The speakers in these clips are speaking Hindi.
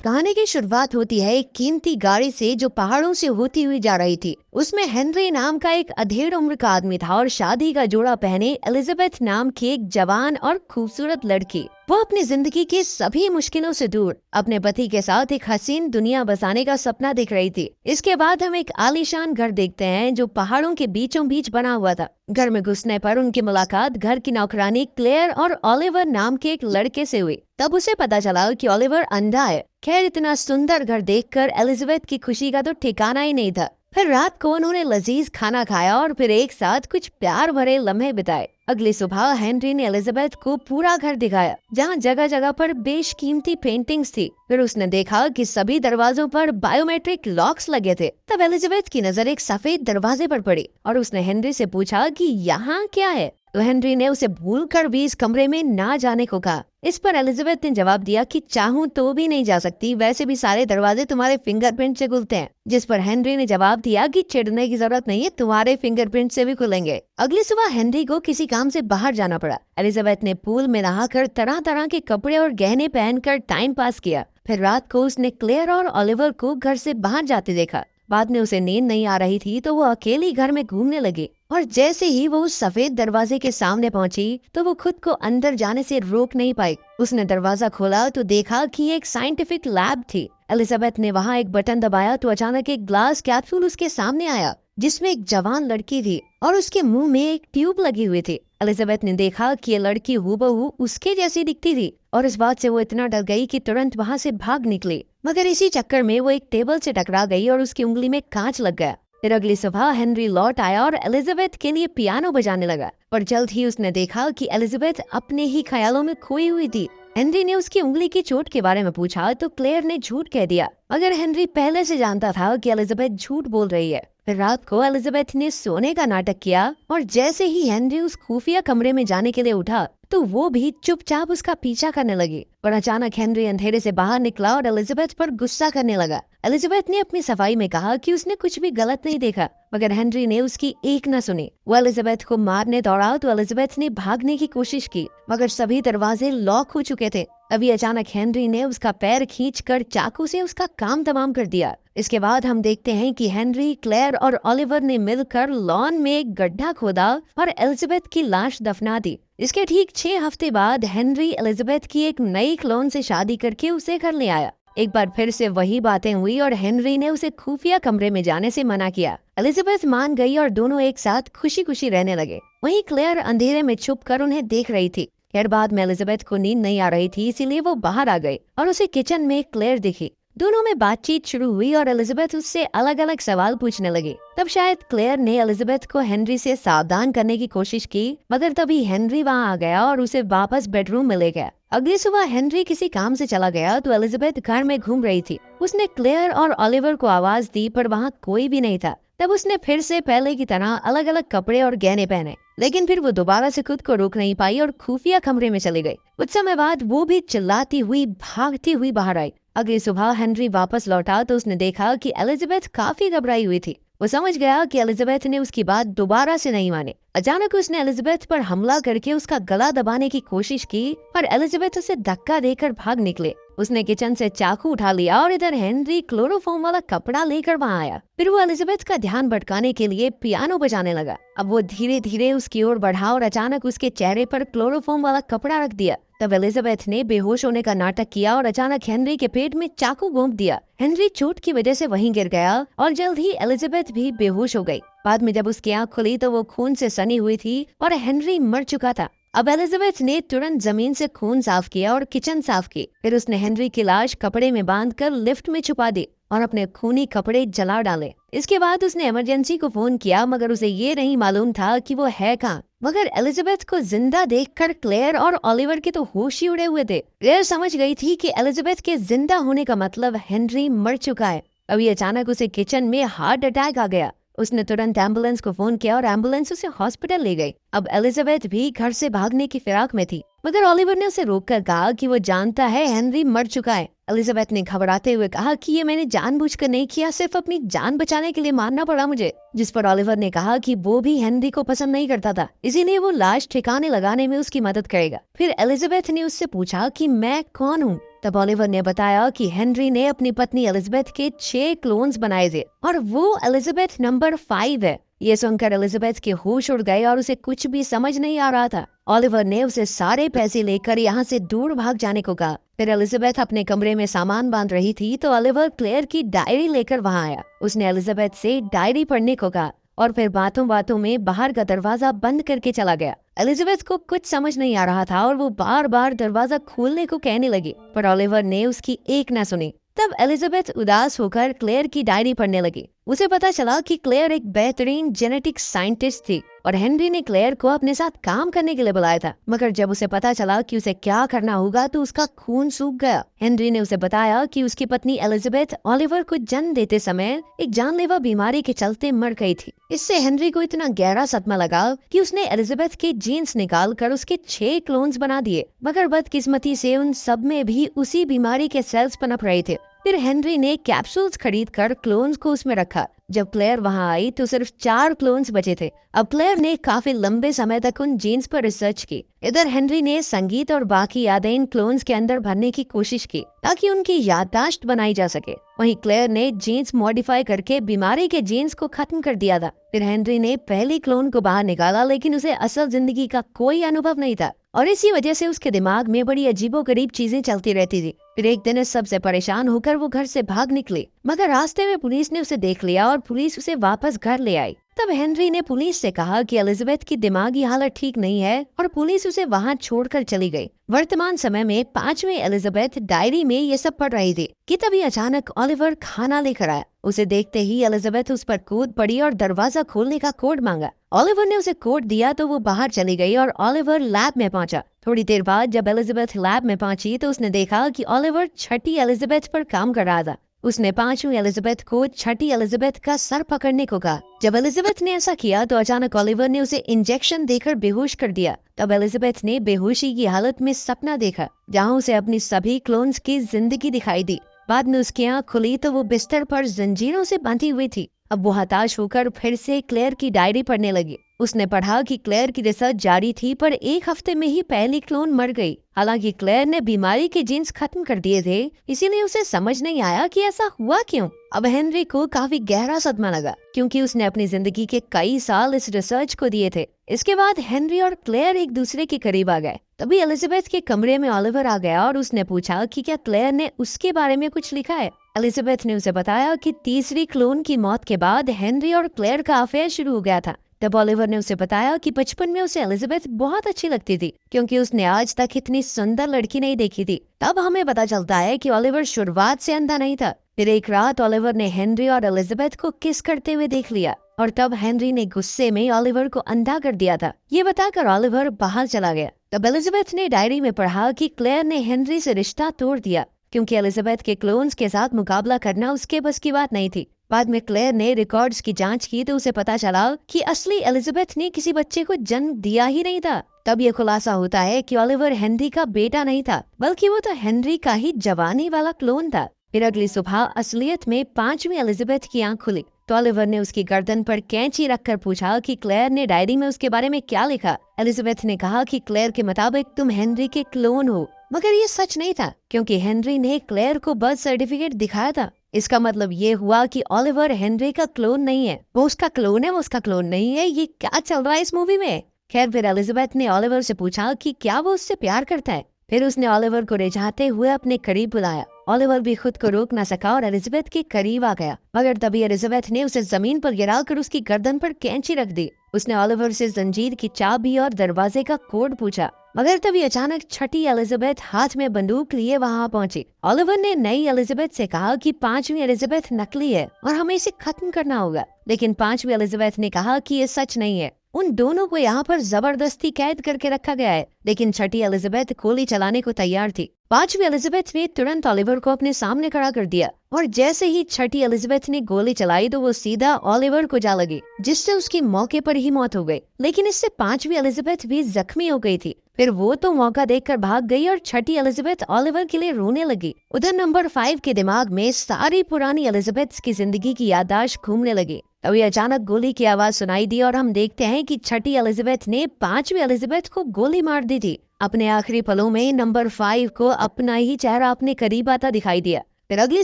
कहानी की शुरुआत होती है एक कीमती गाड़ी से जो पहाड़ों से होती हुई जा रही थी। उसमें हेनरी नाम का एक अधेड़ उम्र का आदमी था और शादी का जोड़ा पहने एलिजाबेथ नाम की एक जवान और खूबसूरत लड़की। वो अपनी जिंदगी की सभी मुश्किलों से दूर अपने पति के साथ एक हसीन दुनिया बसाने का सपना देख रही थी। इसके बाद हम एक आलीशान घर देखते हैं जो पहाड़ों के बीचों बीच बना हुआ था। घर में घुसने पर उनकी मुलाकात घर की नौकरानी क्लेयर और ओलिवर नाम के एक लड़के से हुई। तब उसे पता चला कि ओलिवर अंधा है। खैर, इतना सुंदर घर देखकर एलिजाबेथ की खुशी का तो ठिकाना ही नहीं था। फिर रात को उन्होंने लजीज खाना खाया और फिर एक साथ कुछ प्यार भरे लम्हे बिताए। अगली सुबह हेनरी ने एलिजाबेथ को पूरा घर दिखाया जहाँ जगह जगह पर बेशकीमती पेंटिंग्स थी। फिर उसने देखा कि सभी दरवाजों पर बायोमेट्रिक लॉक्स लगे थे। तब एलिजाबेथ की नजर एक सफेद दरवाजे पर पड़ी और उसने हेनरी से पूछा कि यहाँ क्या है। तो हेनरी ने उसे भूलकर भी इस कमरे में ना जाने को कहा। इस पर एलिजाबेथ ने जवाब दिया कि चाहूं तो भी नहीं जा सकती, वैसे भी सारे दरवाजे तुम्हारे फिंगरप्रिंट से खुलते हैं। जिस पर हेनरी ने जवाब दिया कि चिढ़ने की जरूरत नहीं है, तुम्हारे फिंगरप्रिंट से भी खुलेंगे। अगली सुबह हेनरी को किसी काम से बाहर जाना पड़ा। एलिजाबेथ ने पूल में नहाकर तरह तरह के कपड़े और गहने पहनकर टाइम पास किया। फिर रात को उसने क्लेयर और ओलिवर को घर से बाहर जाते देखा। बाद में उसे नींद नहीं आ रही थी तो वो अकेली घर में घूमने लगी और जैसे ही वो उस सफेद दरवाजे के सामने पहुंची तो वो खुद को अंदर जाने से रोक नहीं पाई। उसने दरवाजा खोला तो देखा कि एक साइंटिफिक लैब थी। एलिजाबेथ ने वहां एक बटन दबाया तो अचानक एक ग्लास कैप्सूल उसके सामने आया जिसमें एक जवान लड़की थी और उसके मुंह में एक ट्यूब लगी हुई थी। एलिजाबेथ ने देखा कि ये लड़की हूबहू उसके जैसी दिखती थी और इस बात से वो इतना डर गई कि तुरंत वहां से भाग निकली। मगर इसी चक्कर में वो एक टेबल से टकरा गई और उसकी उंगली में कांच लग गया। फिर अगली सुबह हेनरी लौट आया और एलिजाबेथ के लिए पियानो बजाने लगा, पर जल्द ही उसने देखा कि एलिजाबेथ अपने ही ख्यालों में खोई हुई थी। हेनरी ने उसकी उंगली की चोट के बारे में पूछा तो क्लेयर ने झूठ कह दिया, मगर हेनरी पहले से जानता था कि एलिजाबेथ झूठ बोल रही है। फिर रात को एलिजाबेथ ने सोने का नाटक किया और जैसे ही हेनरी उस खुफिया कमरे में जाने के लिए उठा तो वो भी चुपचाप उसका पीछा करने लगी। पर अचानक हेनरी अंधेरे से बाहर निकला और एलिजाबेथ पर गुस्सा करने लगा। एलिजाबेथ ने अपनी सफाई में कहा कि उसने कुछ भी गलत नहीं देखा, मगर हेनरी ने उसकी एक न सुनी। वो एलिजाबेथ को मारने दौड़ा तो एलिजाबेथ ने भागने की कोशिश की, मगर सभी दरवाजे लॉक हो चुके थे। अभी अचानक हेनरी ने उसका पैर खींचकर चाकू से उसका काम तमाम कर दिया। इसके बाद हम देखते हैं कि हेनरी, क्लेयर और ओलिवर ने मिलकर लॉन में एक गड्ढा खोदा और एलिजाबेथ की लाश दफना दी। इसके ठीक 6 हफ्ते बाद हेनरी एलिजाबेथ की एक नई क्लोन से शादी करके उसे घर ले आया। एक बार फिर से वही बातें हुई और हेनरी ने उसे खुफिया कमरे में जाने से मना किया। एलिजाबेथ मान गई और दोनों एक साथ खुशी खुशी रहने लगे। वहीं क्लेयर अंधेरे में छुप कर उन्हें देख रही थी। खैर, बाद में एलिजाबेथ को नींद नहीं आ रही थी, इसीलिए वो बाहर आ गई और उसे किचन में क्लेयर दिखी। दोनों में बातचीत शुरू हुई और एलिजाबेथ उससे अलग अलग सवाल पूछने लगी। तब शायद क्लेयर ने एलिजाबेथ को हेनरी से सावधान करने की कोशिश की, मगर तभी हेनरी वहां आ गया और उसे वापस बेडरूम में ले गया। अगली सुबह हेनरी किसी काम से चला गया तो एलिजाबेथ घर में घूम रही थी। उसने क्लेयर और ओलिवर को आवाज दी पर वहाँ कोई भी नहीं था। तब उसने फिर से पहले की तरह अलग अलग कपड़े और गहने पहने, लेकिन फिर वो दोबारा से खुद को रोक नहीं पाई और खुफिया कमरे में चली गई। कुछ समय बाद वो भी चिल्लाती हुई भागती हुई बाहर आई। अगली सुबह हेनरी वापस लौटा तो उसने देखा कि एलिजाबेथ काफी घबराई हुई थी। वो समझ गया कि एलिजाबेथ ने उसकी बात दोबारा से नहीं मानी। अचानक उसने एलिजाबेथ पर हमला करके उसका गला दबाने की कोशिश की और एलिजाबेथ उसे धक्का देकर भाग निकले। उसने किचन से चाकू उठा लिया और इधर हेनरी क्लोरोफॉर्म वाला कपड़ा लेकर वहां आया। फिर वो एलिजाबेथ का ध्यान भटकाने के लिए पियानो बजाने लगा। अब वो धीरे धीरे उसकी ओर बढ़ा और अचानक उसके चेहरे पर क्लोरोफॉर्म वाला कपड़ा रख दिया। तब एलिजाबेथ ने बेहोश होने का नाटक किया और अचानक हेनरी के पेट में चाकू घोंप दिया। हेनरी चोट की वजह से वहीं गिर गया और जल्द ही एलिजाबेथ भी बेहोश हो गई। बाद में जब उसकी आंख खुली तो वो खून से सनी हुई थी और हेनरी मर चुका था। अब एलिजाबेथ ने तुरंत जमीन से खून साफ किया और किचन साफ की। फिर उसने हेनरी की लाश कपड़े में बांधकर लिफ्ट में छुपा दी और अपने खूनी कपड़े जला डाले। इसके बाद उसने इमरजेंसी को फोन किया, मगर उसे ये नहीं मालूम था कि वो है कहाँ। मगर एलिजाबेथ को जिंदा देखकर क्लेयर और ओलिवर के तो होश ही उड़े हुए थे। क्लेयर समझ गई थी कि एलिजाबेथ के जिंदा होने का मतलब हेनरी मर चुका है। अभी अचानक उसे किचन में हार्ट अटैक आ गया। उसने तुरंत एम्बुलेंस को फोन किया और एम्बुलेंस उसे हॉस्पिटल ले गई। अब एलिजाबेथ भी घर से भागने की फिराक में थी, मगर ओलिवर ने उसे रोककर कहा कि वो जानता है हेनरी मर चुका है। एलिजाबेथ ने घबराते हुए कहा कि ये मैंने जानबूझकर नहीं किया, सिर्फ अपनी जान बचाने के लिए मारना पड़ा मुझे। जिस पर ओलिवर ने कहा कि वो भी हेनरी को पसंद नहीं करता था, इसीलिए वो लाश ठिकाने लगाने में उसकी मदद करेगा। फिर एलिजाबेथ ने उससे पूछा कि मैं कौन हूँ। तब ओलिवर ने बताया कि हेनरी ने अपनी पत्नी एलिजाबेथ के 6 क्लोन्स बनाए थे और वो एलिजाबेथ नंबर 5 है। ये सुनकर एलिजाबेथ के होश उड़ गए और उसे कुछ भी समझ नहीं आ रहा था। ओलिवर ने उसे सारे पैसे लेकर यहाँ से दूर भाग जाने को कहा। फिर एलिजाबेथ अपने कमरे में सामान बांध रही थी तो ओलिवर क्लेयर की डायरी लेकर वहाँ आया। उसने एलिजाबेथ से डायरी पढ़ने को कहा और फिर बातों बातों में बाहर का दरवाजा बंद करके चला गया। एलिजाबेथ को कुछ समझ नहीं आ रहा था और वो बार बार दरवाजा खोलने को कहने लगी, पर ओलिवर ने उसकी एक न सुनी। तब एलिजाबेथ उदास होकर क्लेयर की डायरी पढ़ने लगी। उसे पता चला कि क्लेयर एक बेहतरीन जेनेटिक साइंटिस्ट थी और हेनरी ने क्लेयर को अपने साथ काम करने के लिए बुलाया था। मगर जब उसे पता चला कि उसे क्या करना होगा तो उसका खून सूख गया। हेनरी ने उसे बताया कि उसकी पत्नी एलिजाबेथ ओलिवर को जन्म देते समय एक जानलेवा बीमारी के चलते मर गई थी। इससे हेनरी को इतना गहरा सदमा लगा कि उसने एलिजाबेथ के जीन्स निकाल कर उसके 6 क्लोन्स बना दिए, मगर बदकिस्मती से उन सब में भी उसी बीमारी के सेल्स पनप रहे थे। फिर हेनरी ने कैप्सूल्स खरीद कर क्लोन्स को उसमें रखा। जब क्लेयर वहां आई तो सिर्फ 4 क्लोन्स बचे थे। अब क्लेयर ने काफी लंबे समय तक उन जीन्स पर रिसर्च की। इधर हेनरी ने संगीत और बाकी यादें इन क्लोन्स के अंदर भरने की कोशिश की ताकि उनकी याददाश्त बनाई जा सके। वहीं क्लेयर ने जीन्स मॉडिफाई करके बीमारी के जीन्स को खत्म कर दिया था। फिर हेनरी ने पहली क्लोन को बाहर निकाला, लेकिन उसे असल जिंदगी का कोई अनुभव नहीं था और इसी वजह से उसके दिमाग में बड़ी अजीबोगरीब चीजें चलती रहती थी। फिर एक दिन इस सबसे परेशान होकर वो घर से भाग निकली, मगर रास्ते में पुलिस ने उसे देख लिया और पुलिस उसे वापस घर ले आई। तब हेनरी ने पुलिस से कहा कि एलिजाबेथ की दिमागी हालत ठीक नहीं है और पुलिस उसे वहां छोड़कर चली गई। वर्तमान समय में 5वीं एलिजाबेथ डायरी में ये सब पढ़ रही थी कि तभी अचानक ओलिवर खाना लेकर आया। उसे देखते ही एलिजाबेथ उस पर कूद पड़ी और दरवाजा खोलने का कोड मांगा। ओलिवर ने उसे कोड दिया तो वो बाहर चली गई और ओलिवर लैब में पहुंचा। थोड़ी देर बाद जब एलिजाबेथ लैब में पहुंची तो उसने देखा कि ओलिवर छठी एलिजाबेथ पर काम कर रहा था। उसने 5वीं एलिजाबेथ को छठी एलिजाबेथ का सर पकड़ने को कहा। जब एलिजाबेथ ने ऐसा किया तो अचानक ओलिवर ने उसे इंजेक्शन देकर बेहोश कर दिया। तब एलिजाबेथ ने बेहोशी की हालत में सपना देखा जहां उसे अपनी सभी क्लोन्स की जिंदगी दिखाई दी। बाद में उसकी आंख खुली तो वो बिस्तर पर जंजीरों से बंधी हुई थी। अब वो हताश होकर फिर से क्लेयर की डायरी पढ़ने लगी। उसने पढ़ा कि क्लेयर की रिसर्च जारी थी पर 1 हफ्ते में ही पहली क्लोन मर गई। हालांकि क्लेयर ने बीमारी के जीन्स खत्म कर दिए थे, इसीलिए उसे समझ नहीं आया कि ऐसा हुआ क्यों। अब हेनरी को काफी गहरा सदमा लगा क्योंकि उसने अपनी जिंदगी के कई साल इस रिसर्च को दिए थे। इसके बाद हेनरी और क्लेयर एक दूसरे के करीब आ गए। तभी एलिजाबेथ के कमरे में ओलिवर आ गया और उसने पूछा कि क्या क्लेयर ने उसके बारे में कुछ लिखा है। एलिजाबेथ ने उसे बताया कि तीसरी क्लोन की मौत के बाद हेनरी और क्लेयर का अफेयर शुरू हो गया था। तब ओलिवर ने उसे बताया कि बचपन में उसे एलिजाबेथ बहुत अच्छी लगती थी क्योंकि उसने आज तक इतनी सुंदर लड़की नहीं देखी थी। तब हमें पता चलता है कि ओलिवर शुरुआत से अंधा नहीं था। फिर एक रात ओलिवर ने हेनरी और एलिजाबेथ को किस करते हुए देख लिया और तब हेनरी ने गुस्से में ओलिवर को अंधा कर दिया था। ये बताकर ओलिवर बाहर चला गया। तब एलिजाबेथ ने डायरी में पढ़ा कि क्लेयर ने हेनरी से रिश्ता तोड़ दिया क्योंकि एलिजाबेथ के क्लोन्स के साथ मुकाबला करना उसके बस की बात नहीं थी। बाद में क्लेयर ने रिकॉर्ड्स की जांच की तो उसे पता चला कि असली एलिजाबेथ ने किसी बच्चे को जन्म दिया ही नहीं था। तब ये खुलासा होता है कि ओलिवर हेनरी का बेटा नहीं था, बल्कि वो तो हेनरी का ही जवानी वाला क्लोन था। फिर अगली सुबह असलियत में 5वीं एलिजाबेथ की आंख खुली तो ओलिवर ने उसकी गर्दन पर कैंची रखकर पूछा कि क्लेयर ने डायरी में उसके बारे में क्या लिखा। एलिजाबेथ ने कहा कि क्लेयर के मुताबिक तुम हेनरी के क्लोन हो, मगर ये सच नहीं था क्योंकि हेनरी ने क्लेयर को बर्थ सर्टिफिकेट दिखाया था। इसका मतलब ये हुआ कि ओलिवर हेनरी का क्लोन नहीं है, वो उसका क्लोन है, वो उसका क्लोन नहीं है। ये क्या चल रहा है इस मूवी में। खैर फिर एलिजाबेथ ने ओलिवर से पूछा कि क्या वो उससे प्यार करता है। फिर उसने ओलिवर को रिझाते हुए अपने करीब बुलाया। ओलिवर भी खुद को रोक न सका और एलिजाबेथ के करीब आ गया, मगर तभी एलिजाबेथ ने उसे जमीन पर गिराकर उसकी गर्दन पर कैंची रख दी। उसने ओलिवर से जंजीर की चाबी और दरवाजे का कोड पूछा, मगर तभी अचानक छठी एलिजाबेथ हाथ में बंदूक लिए वहां पहुंची। ओलिवर ने नई एलिजाबेथ से कहा कि 5वीं एलिजाबेथ नकली है और हमें इसे खत्म करना होगा, लेकिन 5वीं एलिजाबेथ ने कहा कि ये सच नहीं है। उन दोनों को यहाँ पर जबरदस्ती कैद करके रखा गया है, लेकिन छठी एलिजाबेथ गोली चलाने को तैयार थी। पांचवी एलिजाबेथ ने तुरंत ओलिवर को अपने सामने खड़ा कर दिया और जैसे ही छठी एलिजाबेथ ने गोली चलाई तो वो सीधा ओलिवर को जा लगी, जिससे उसकी मौके पर ही मौत हो गई। लेकिन इससे पांचवी एलिजाबेथ भी जख्मी हो गई थी। फिर वो तो मौका देखकर भाग गई और छठी एलिजाबेथ ओलिवर के लिए रोने लगी। उधर नंबर 5 के दिमाग में सारी पुरानी एलिजाबेथ की जिंदगी की याददाश्त घूमने लगी। तभी अचानक गोली की आवाज सुनाई दी और हम देखते हैं कि छठी एलिजाबेथ ने पांचवी एलिजाबेथ को गोली मार दी थी। अपने आखिरी पलों में नंबर 5 को अपना ही चेहरा अपने करीब आता दिखाई दिया। फिर अगली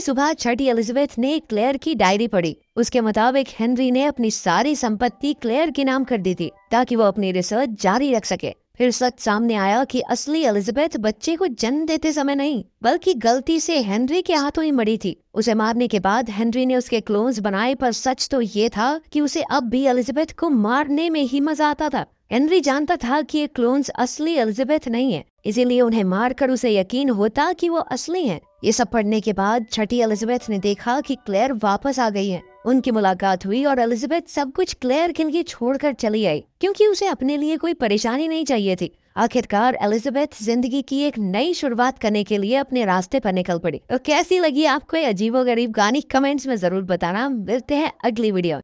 सुबह छठी एलिजाबेथ ने क्लेयर की डायरी पढ़ी। उसके मुताबिक हेनरी ने अपनी सारी संपत्ति क्लेयर के नाम कर दी थी ताकि वो अपनी रिसर्च जारी रख सके। फिर सच सामने आया कि असली एलिजाबेथ बच्चे को जन्म देते समय नहीं बल्कि गलती से हेनरी के हाथों ही मरी थी। उसे मारने के बाद हेनरी ने उसके क्लोन्स बनाए, पर सच तो ये था कि उसे अब भी एलिजाबेथ को मारने में ही मजा आता था। हेनरी जानता था कि ये क्लोन्स असली एलिजाबेथ नहीं है, इसीलिए उन्हें मारकर उसे यकीन होता कि वो असली हैं। ये सब पढ़ने के बाद छठी एलिजाबेथ ने देखा कि क्लेयर वापस आ गई है। उनकी मुलाकात हुई और एलिजाबेथ सब कुछ क्लेयर के लिए छोड़कर चली आई, क्योंकि उसे अपने लिए कोई परेशानी नहीं चाहिए थी। आखिरकार एलिजाबेथ जिंदगी की एक नई शुरुआत करने के लिए अपने रास्ते पर निकल पड़ी। तो कैसी लगी आपको ये अजीबोगरीब कहानी, कमेंट्स में जरूर बताना। मिलते हैं अगली वीडियो।